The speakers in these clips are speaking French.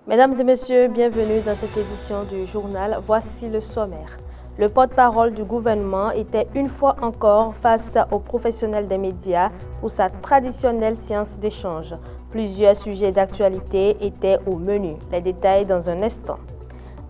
Mesdames et messieurs, bienvenue dans cette édition du journal. Voici le sommaire. Le porte-parole du gouvernement était une fois encore face aux professionnels des médias pour sa traditionnelle séance d'échange. Plusieurs sujets d'actualité étaient au menu. Les détails dans un instant.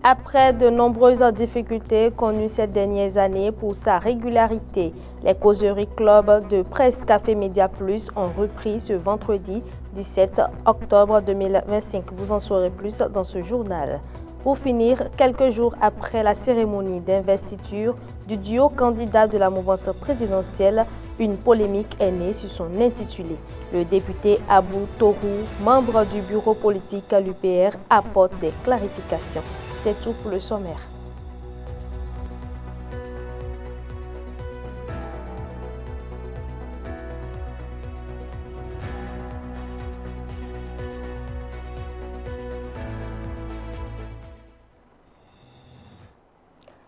Après de nombreuses difficultés connues ces dernières années pour sa régularité, les causeries club de Presse Café Média Plus ont repris ce vendredi 17 octobre 2025. Vous en saurez plus dans ce journal. Pour finir, quelques jours après la cérémonie d'investiture du duo candidat de la mouvance présidentielle, une polémique est née sur son intitulé. Le député Abou Tourou, membre du bureau politique à l'UPR, apporte des clarifications. C'est tout pour le sommaire.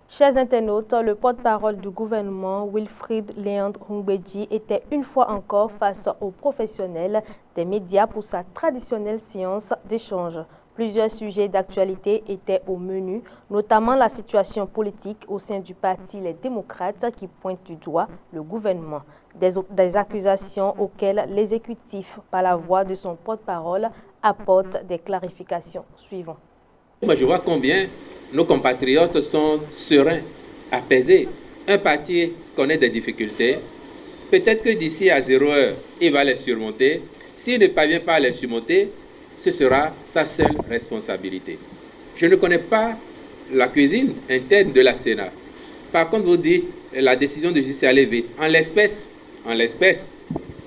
Chers internautes, le porte-parole du gouvernement, Wilfrid Léandre Houmbédji, était une fois encore face aux professionnels des médias pour sa traditionnelle séance d'échange. Plusieurs sujets d'actualité étaient au menu, notamment la situation politique au sein du parti Les Démocrates qui pointe du doigt le gouvernement. Des accusations auxquelles l'exécutif, par la voix de son porte-parole, apporte des clarifications. Suivons. Moi, je vois combien nos compatriotes sont sereins, apaisés. Un parti connaît des difficultés. Peut-être que d'ici à 0 heure, il va les surmonter. S'il ne parvient pas à les surmonter, ce sera sa seule responsabilité. Je ne connais pas la cuisine interne de la Sénat. Par contre, vous dites la décision de justice allait vite. En l'espèce,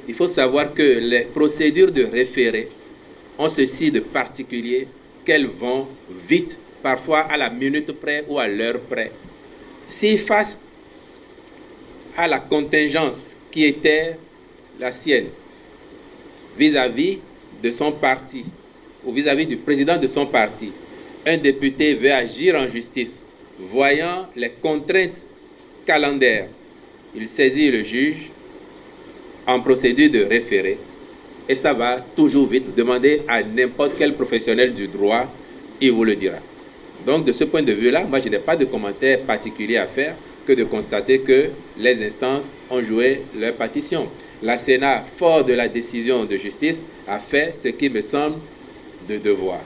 il faut savoir que les procédures de référé ont ceci de particulier qu'elles vont vite, parfois à la minute près ou à l'heure près. Si face à la contingence qui était la sienne, vis-à-vis de son parti, ou vis-à-vis du président de son parti, un député veut agir en justice, voyant les contraintes calendaires, il saisit le juge en procédure de référé, et ça va toujours vite. Demandez à n'importe quel professionnel du droit, il vous le dira. Donc de ce point de vue-là, moi je n'ai pas de commentaire particulier à faire que de constater que les instances ont joué leur partition. La Sénat, fort de la décision de justice, a fait ce qui me semble de devoir.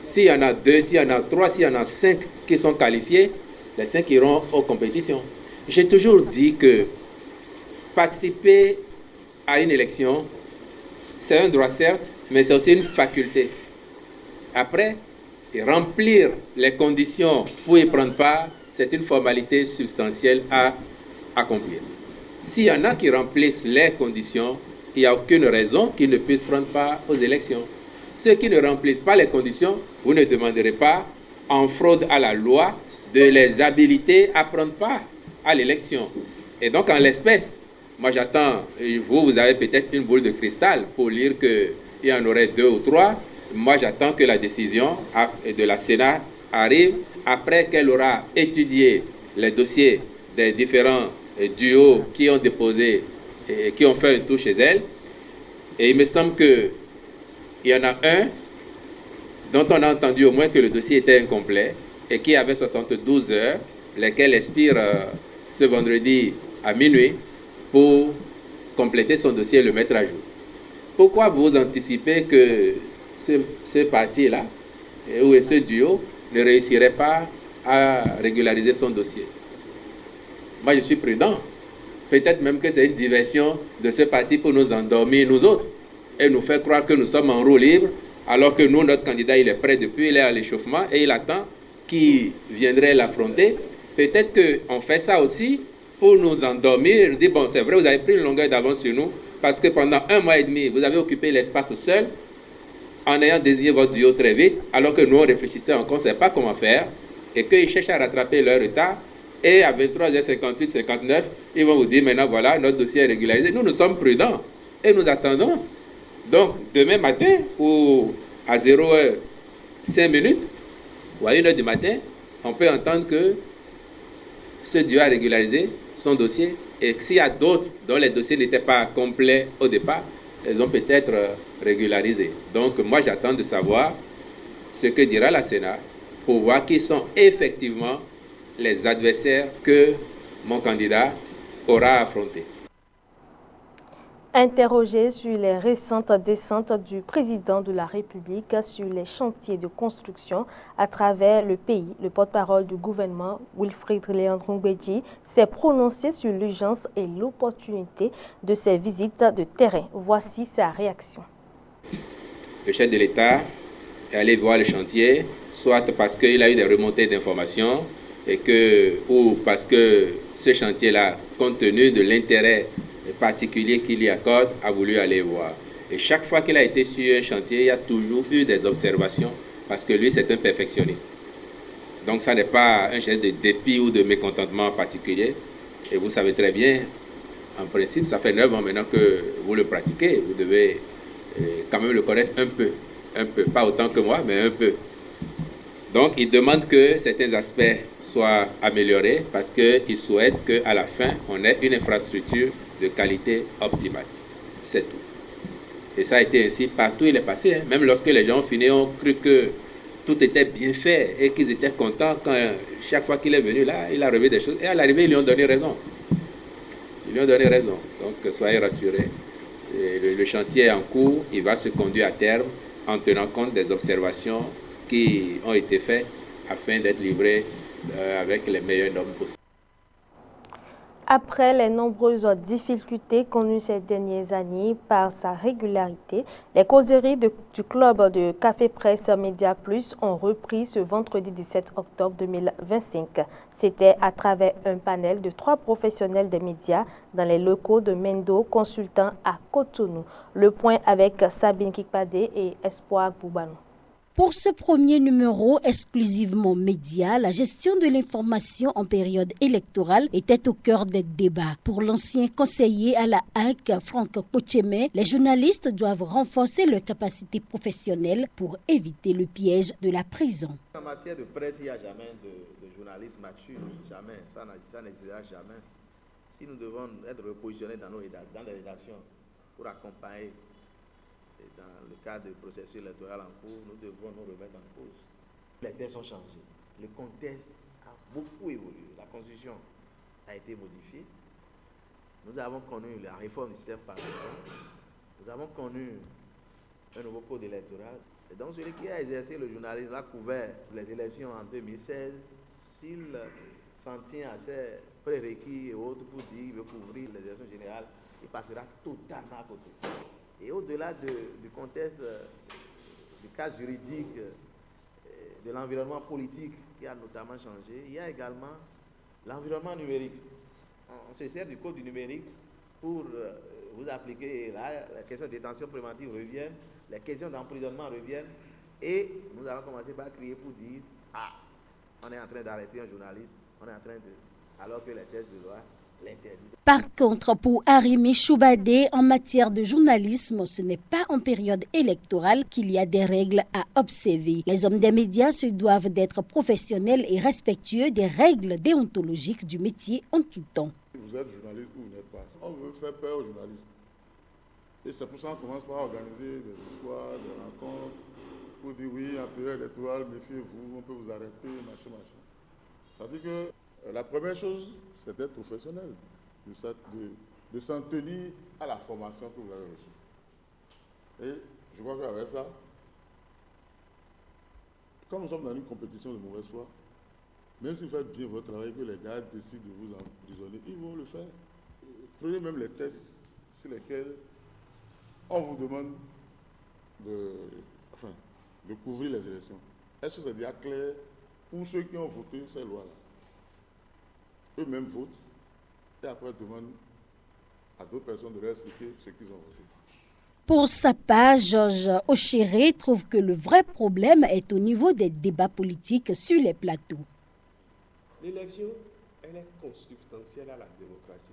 S'il y en a 2, s'il y en a 3, s'il y en a 5 qui sont qualifiés, les 5 iront aux compétitions. J'ai toujours dit que participer à une élection, c'est un droit certes, mais c'est aussi une faculté. Après, remplir les conditions pour y prendre part, c'est une formalité substantielle à accomplir. S'il y en a qui remplissent les conditions, il n'y a aucune raison qu'ils ne puissent prendre part aux élections. Ceux qui ne remplissent pas les conditions, vous ne demanderez pas, en fraude à la loi, de les habiliter à prendre part à l'élection. Et donc, en l'espèce, moi j'attends, vous avez peut-être une boule de cristal pour lire qu'il y en aurait 2 ou 3. Moi j'attends que la décision de la Sénat arrive après qu'elle aura étudié les dossiers des différents duos qui ont déposé, qui ont fait un tour chez elle. Et il me semble qu'il y en a un dont on a entendu au moins que le dossier était incomplet et qui avait 72 heures, lesquelles expirent ce vendredi à minuit, pour compléter son dossier et le mettre à jour. Pourquoi vous anticipez que ce parti-là, ou ce duo, ne réussirait pas à régulariser son dossier? Moi, je suis prudent. Peut-être même que c'est une diversion de ce parti pour nous endormir, nous autres, et nous faire croire que nous sommes en roue libre, alors que nous, notre candidat, il est prêt depuis, il est à l'échauffement, et il attend qui viendrait l'affronter. Peut-être qu'on fait ça aussi pour nous endormir et nous dire, bon, c'est vrai, vous avez pris une longueur d'avance sur nous, parce que pendant 1 mois et demi, vous avez occupé l'espace seul, en ayant désigné votre duo très vite, alors que nous, on réfléchissait encore, on ne savait pas comment faire, et qu'ils cherchent à rattraper leur retard, et à 23h58, 59, ils vont vous dire, maintenant, voilà, notre dossier est régularisé. Nous, nous sommes prudents, et nous attendons. Donc, demain matin, ou à 0h05, ou à 1h du matin, on peut entendre que ce duo a régularisé son dossier, et s'il y a d'autres dont les dossiers n'étaient pas complets au départ, elles ont peut-être régularisé. Donc moi j'attends de savoir ce que dira la Sénat pour voir qui sont effectivement les adversaires que mon candidat aura affrontés. Interrogé sur les récentes descentes du président de la République sur les chantiers de construction à travers le pays, le porte-parole du gouvernement, Wilfrid Léandre-Ngouedji, s'est prononcé sur l'urgence et l'opportunité de ces visites de terrain. Voici sa réaction. Le chef de l'État est allé voir le chantier, soit parce qu'il a eu des remontées d'informations ou parce que ce chantier-là, compte tenu de l'intérêt particulier qu'il y accorde, a voulu aller voir. Et chaque fois qu'il a été sur un chantier, il y a toujours eu des observations parce que lui, c'est un perfectionniste. Donc, ça n'est pas un geste de dépit ou de mécontentement particulier. Et vous savez très bien, en principe, ça fait 9 ans maintenant que vous le pratiquez. Vous devez quand même le connaître un peu. Pas autant que moi, mais un peu. Donc, il demande que certains aspects soient améliorés parce qu'il souhaite qu'à la fin, on ait une infrastructure de qualité optimale. C'est tout. Et ça a été ainsi partout où il est passé. Même lorsque les gens ont fini, ont cru que tout était bien fait et qu'ils étaient contents quand chaque fois qu'il est venu là, il a relevé des choses. Et à l'arrivée, ils lui ont donné raison. Ils lui ont donné raison. Donc, soyez rassurés. Le chantier est en cours. Il va se conduire à terme en tenant compte des observations qui ont été faites afin d'être livrés avec les meilleures normes possibles. Après les nombreuses difficultés connues ces dernières années par sa régularité, les causeries du club de Café Presse Média Plus ont repris ce vendredi 17 octobre 2025. C'était à travers un panel de 3 professionnels des médias dans les locaux de Mendo Consultant à Cotonou. Le point avec Sabine Kikpadé et Espoir Boubanou. Pour ce premier numéro exclusivement média, la gestion de l'information en période électorale était au cœur des débats. Pour l'ancien conseiller à la HAC, Franck Kocheme, les journalistes doivent renforcer leurs capacités professionnelles pour éviter le piège de la prison. En matière de presse, il n'y a jamais de journalistes matures, jamais, ça n'existera jamais. Si nous devons être repositionnés dans les rédactions pour accompagner dans le cadre du processus électoral en cours, nous devons nous remettre en cause. Les textes ont changé. Le contexte a beaucoup évolué. La Constitution a été modifiée. Nous avons connu la réforme du système partisan. Nous avons connu un nouveau code électoral. Et donc, celui qui a exercé le journalisme, a couvert les élections en 2016, s'il s'en tient à ses prérequis et autres pour dire qu'il veut couvrir les élections générales, il passera totalement à côté. Et au-delà du contexte, du cadre juridique, de l'environnement politique qui a notamment changé, il y a également l'environnement numérique. On se sert du code du numérique pour vous appliquer là, la question de détention préventive revient, les questions d'emprisonnement reviennent, et nous allons commencer par crier pour dire « Ah, on est en train d'arrêter un journaliste, on est en train de... » alors que les textes de loi l'interdisent. Par contre, pour Arimi Choubadé, en matière de journalisme, ce n'est pas en période électorale qu'il y a des règles à observer. Les hommes des médias se doivent d'être professionnels et respectueux des règles déontologiques du métier en tout temps. Vous êtes journaliste ou vous n'êtes pas. On veut faire peur aux journalistes. Et c'est pour ça qu'on commence par organiser des histoires, des rencontres, pour dire oui, en période électorale, méfiez-vous, on peut vous arrêter, machin. Ça veut dire que la première chose, c'est d'être professionnel, de s'en tenir à la formation que vous avez reçue. Et je crois qu'avec ça, quand nous sommes dans une compétition de mauvaise foi, même si vous faites bien votre travail, que les gars décident de vous emprisonner, ils vont le faire. Prenez même les tests sur lesquels on vous demande de couvrir les élections. Est-ce que c'est déjà clair pour ceux qui ont voté ces lois-là? Eux-mêmes votent et après demandent à d'autres personnes de leur expliquer ce qu'ils ont voté. Pour sa part, Georges Ochéré trouve que le vrai problème est au niveau des débats politiques sur les plateaux. L'élection, elle est consubstantielle à la démocratie.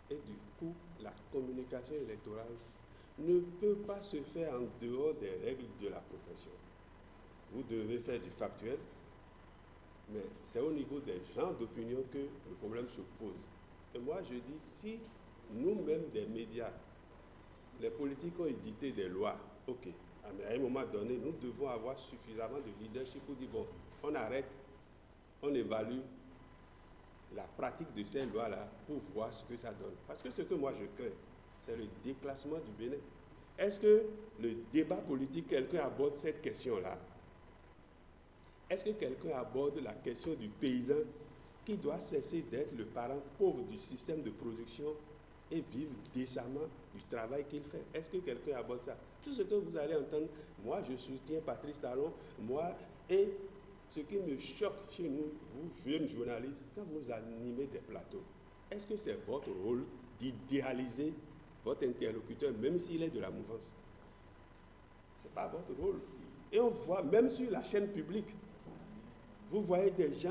Et du coup, la communication électorale ne peut pas se faire en dehors des règles de la profession. Vous devez faire du factuel, mais c'est au niveau des gens d'opinion que le problème se pose. Et moi, je dis, si nous-mêmes, des médias, les politiques ont édité des lois, ok, à un moment donné, nous devons avoir suffisamment de leadership pour dire, bon, on arrête, on évalue la pratique de ces lois-là pour voir ce que ça donne. Parce que ce que moi je crains, c'est le déclassement du Bénin. Est-ce que le débat politique, quelqu'un aborde cette question-là? Est-ce que quelqu'un aborde la question du paysan qui doit cesser d'être le parent pauvre du système de production et vivre décemment du travail qu'il fait? Est-ce que quelqu'un aborde ça? Tout ce que vous allez entendre, moi je soutiens Patrice Talon, moi, et ce qui me choque chez nous, vous jeunes journalistes, quand vous animez des plateaux, est-ce que c'est votre rôle d'idéaliser votre interlocuteur, même s'il est de la mouvance? Ce n'est pas votre rôle. Et on voit, même sur la chaîne publique, vous voyez des gens,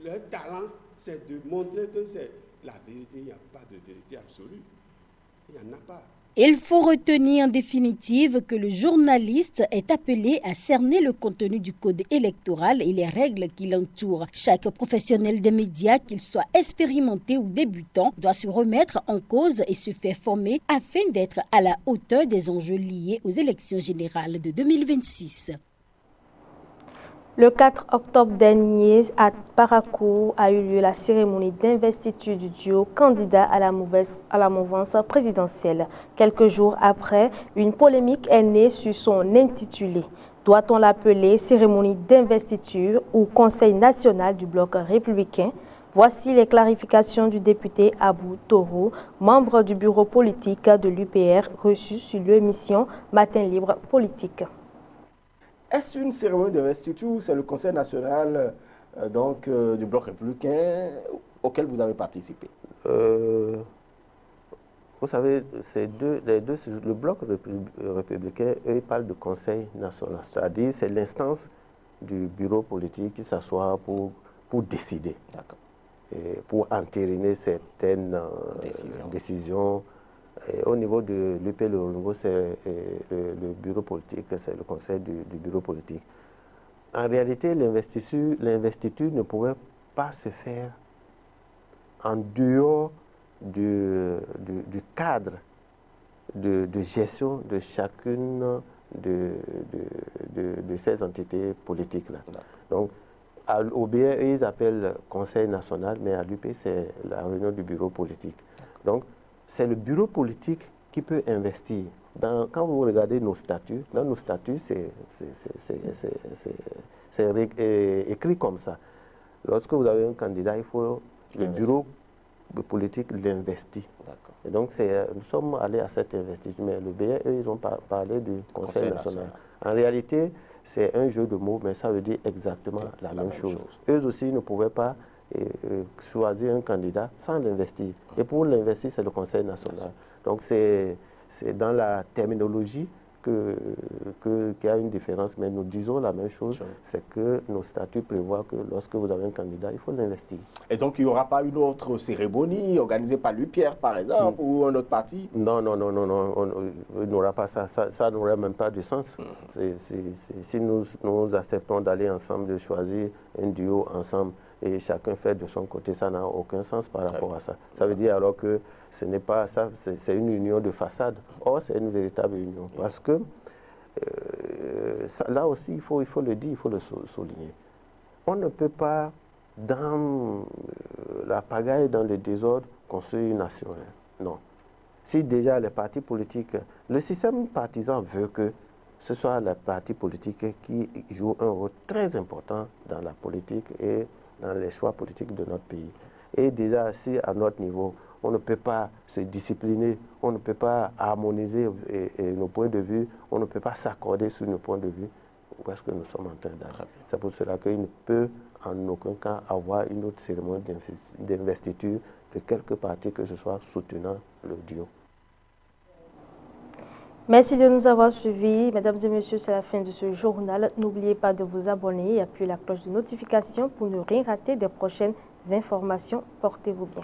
leur talent, c'est de montrer que c'est la vérité. Il n'y a pas de vérité absolue. Il n'y en a pas. Il faut retenir en définitive que le journaliste est appelé à cerner le contenu du code électoral et les règles qui l'entourent. Chaque professionnel des médias, qu'il soit expérimenté ou débutant, doit se remettre en cause et se faire former afin d'être à la hauteur des enjeux liés aux élections générales de 2026. Le 4 octobre dernier, à Parakou, a eu lieu la cérémonie d'investiture du duo candidat à la mouvance présidentielle. Quelques jours après, une polémique est née sur son intitulé. Doit-on l'appeler cérémonie d'investiture ou Conseil national du bloc républicain? Voici les clarifications du député Abou Toro, membre du bureau politique de l'UPR, reçu sur l'émission Matin Libre Politique. Est-ce une cérémonie d'investiture ou c'est le Conseil national du bloc républicain auquel vous avez participé? Vous savez, le bloc républicain, eux, ils parlent de Conseil national. C'est-à-dire c'est l'instance du bureau politique qui s'assoit pour décider, et pour entériner certaines décisions. Et au niveau de l'UPL, c'est le bureau politique, c'est le conseil du bureau politique. En réalité, l'investiture ne pouvait pas se faire en dehors du cadre de gestion de chacune de ces entités politiques-là. Donc, au BR, ils appellent Conseil national, mais à l'UP, c'est la réunion du bureau politique. Donc, c'est le bureau politique qui peut investir. Quand vous regardez nos statuts, dans nos statuts, c'est écrit comme ça. Lorsque vous avez un candidat, il faut le bureau politique l'investit. Et donc, nous sommes allés à cette investiture. Mais le BR, eux, ils ont parlé du Conseil national. En réalité, c'est un jeu de mots, mais ça veut dire exactement la même chose. Eux aussi ne pouvaient pas choisir un candidat sans l'investir. Et pour l'investir, c'est le Conseil national. Donc c'est dans la terminologie qu'il y a une différence, mais nous disons la même chose, c'est que nos statuts prévoient que lorsque vous avez un candidat, il faut l'investir. Et donc il n'y aura pas une autre cérémonie organisée par l'UPR, par exemple, ou un autre parti? Non, il n'y aura pas ça. Ça n'aurait même pas de sens. Si nous acceptons d'aller ensemble, de choisir un duo ensemble, et chacun fait de son côté, ça n'a aucun sens par rapport à ça. Ça veut dire alors que ce n'est pas ça, c'est une union de façade. Or, c'est une véritable union. Parce que là aussi, il faut le dire, il faut le souligner. On ne peut pas, dans la pagaille, dans le désordre, construire une nation. Non. Si déjà les partis politiques, le système partisan veut que ce soit les partis politiques qui jouent un rôle très important dans la politique et dans les choix politiques de notre pays. Et déjà, si à notre niveau, on ne peut pas se discipliner, on ne peut pas harmoniser nos points de vue, on ne peut pas s'accorder sur nos points de vue, où est-ce que nous sommes en train d'aller? C'est pour cela qu'il ne peut en aucun cas avoir une autre cérémonie d'investiture de quelque parti que ce soit soutenant le duo. Merci de nous avoir suivis. Mesdames et messieurs, c'est la fin de ce journal. N'oubliez pas de vous abonner et appuyer la cloche de notification pour ne rien rater des prochaines informations. Portez-vous bien.